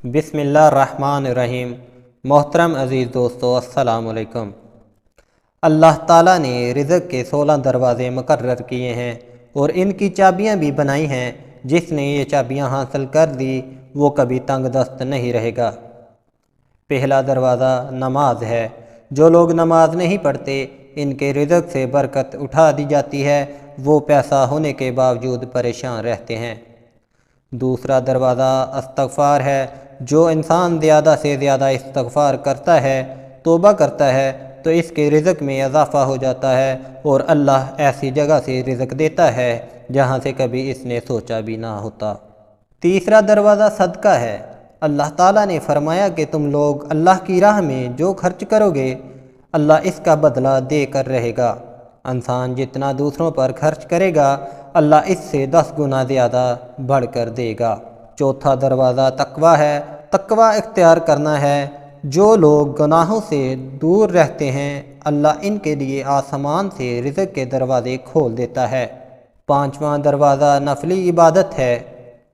بسم اللہ الرحمن الرحیم۔ محترم عزیز دوستو، السلام علیکم۔ اللہ تعالیٰ نے رزق کے 16 دروازے مقرر کیے ہیں اور ان کی چابیاں بھی بنائی ہیں۔ جس نے یہ چابیاں حاصل کر لی وہ کبھی تنگ دست نہیں رہے گا۔ پہلا دروازہ نماز ہے۔ جو لوگ نماز نہیں پڑھتے ان کے رزق سے برکت اٹھا دی جاتی ہے، وہ پیسہ ہونے کے باوجود پریشان رہتے ہیں۔ دوسرا دروازہ استغفار ہے۔ جو انسان زیادہ سے زیادہ استغفار کرتا ہے، توبہ کرتا ہے، تو اس کے رزق میں اضافہ ہو جاتا ہے اور اللہ ایسی جگہ سے رزق دیتا ہے جہاں سے کبھی اس نے سوچا بھی نہ ہوتا۔ تیسرا دروازہ صدقہ ہے۔ اللہ تعالیٰ نے فرمایا کہ تم لوگ اللہ کی راہ میں جو خرچ کرو گے اللہ اس کا بدلہ دے کر رہے گا۔ انسان جتنا دوسروں پر خرچ کرے گا اللہ اس سے 10 گنا زیادہ بڑھ کر دے گا۔ چوتھا دروازہ تقویٰ ہے۔ تقویٰ اختیار کرنا ہے۔ جو لوگ گناہوں سے دور رہتے ہیں اللہ ان کے لیے آسمان سے رزق کے دروازے کھول دیتا ہے۔ پانچواں دروازہ نفلی عبادت ہے۔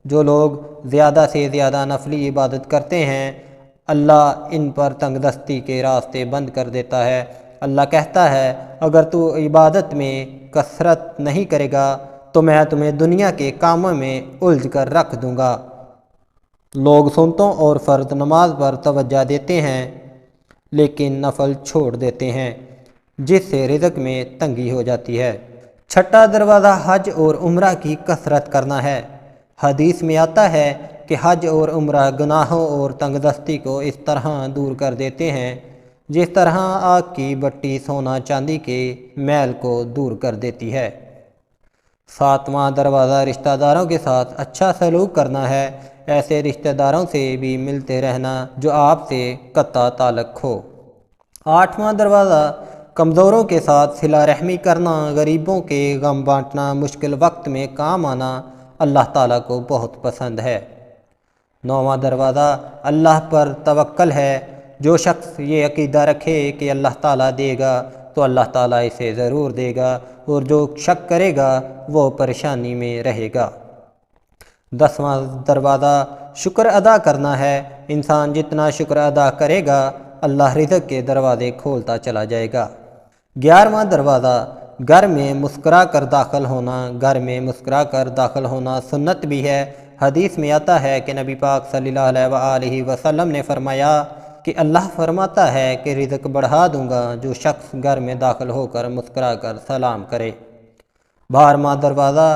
جو لوگ زیادہ سے زیادہ نفلی عبادت کرتے ہیں اللہ ان پر تنگ دستی کے راستے بند کر دیتا ہے۔ اللہ کہتا ہے اگر تو عبادت میں کثرت نہیں کرے گا تو میں تمہیں دنیا کے کاموں میں الجھ کر رکھ دوں گا۔ لوگ سنتوں اور فرض نماز پر توجہ دیتے ہیں لیکن نفل چھوڑ دیتے ہیں، جس سے رزق میں تنگی ہو جاتی ہے۔ چھٹا دروازہ حج اور عمرہ کی کثرت کرنا ہے۔ حدیث میں آتا ہے کہ حج اور عمرہ گناہوں اور تنگ دستی کو اس طرح دور کر دیتے ہیں جس طرح آگ کی بٹی سونا چاندی کے میل کو دور کر دیتی ہے۔ ساتواں دروازہ رشتہ داروں کے ساتھ اچھا سلوک کرنا ہے۔ ایسے رشتہ داروں سے بھی ملتے رہنا جو آپ سے قطع تعلق ہو۔ آٹھواں دروازہ کمزوروں کے ساتھ صلہ رحمی کرنا، غریبوں کے غم بانٹنا، مشکل وقت میں کام آنا اللہ تعالیٰ کو بہت پسند ہے۔ نوواں دروازہ اللہ پر توکل ہے۔ جو شخص یہ عقیدہ رکھے کہ اللہ تعالیٰ دے گا تو اللہ تعالیٰ اسے ضرور دے گا، اور جو شک کرے گا وہ پریشانی میں رہے گا۔ 10واں دروازہ شکر ادا کرنا ہے۔ انسان جتنا شکر ادا کرے گا اللہ رزق کے دروازے کھولتا چلا جائے گا۔ 11واں دروازہ گھر میں مسکرا کر داخل ہونا۔ گھر میں مسکرا کر داخل ہونا سنت بھی ہے۔ حدیث میں آتا ہے کہ نبی پاک صلی اللہ علیہ وآلہ وسلم نے فرمایا کہ اللہ فرماتا ہے کہ رزق بڑھا دوں گا جو شخص گھر میں داخل ہو کر مسکرا کر سلام کرے۔ 12واں دروازہ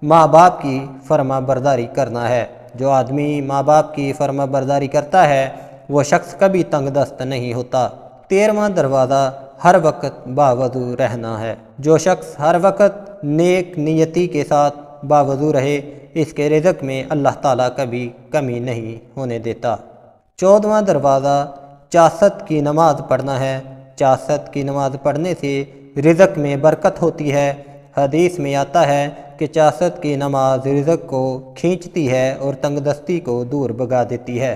ماں باپ کی فرما برداری کرنا ہے۔ جو آدمی ماں باپ کی فرما برداری کرتا ہے وہ شخص کبھی تنگ دست نہیں ہوتا۔ 13واں دروازہ ہر وقت باوضو رہنا ہے۔ جو شخص ہر وقت نیک نیتی کے ساتھ باوضو رہے اس کے رزق میں اللہ تعالیٰ کبھی کمی نہیں ہونے دیتا۔ 14واں دروازہ چاست کی نماز پڑھنا ہے۔ چاست کی نماز پڑھنے سے رزق میں برکت ہوتی ہے۔ حدیث میں آتا ہے کہ چاست کی نماز رزق کو کھینچتی ہے اور تنگ دستی کو دور بھگا دیتی ہے۔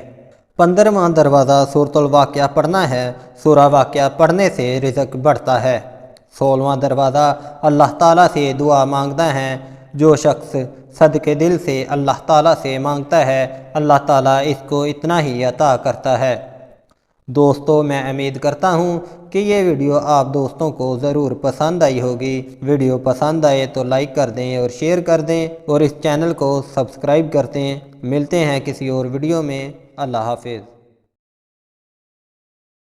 15واں دروازہ سورۃ الواقعہ پڑھنا ہے۔ سورہ واقعہ پڑھنے سے رزق بڑھتا ہے۔ 16واں دروازہ اللہ تعالیٰ سے دعا مانگنا ہے۔ جو شخص صدقے دل سے اللہ تعالیٰ سے مانگتا ہے اللہ تعالیٰ اس کو اتنا ہی عطا کرتا ہے۔ دوستو، میں امید کرتا ہوں کہ یہ ویڈیو آپ دوستوں کو ضرور پسند آئی ہوگی۔ ویڈیو پسند آئے تو لائک کر دیں اور شیئر کر دیں اور اس چینل کو سبسکرائب کر دیں۔ ملتے ہیں کسی اور ویڈیو میں۔ اللہ حافظ۔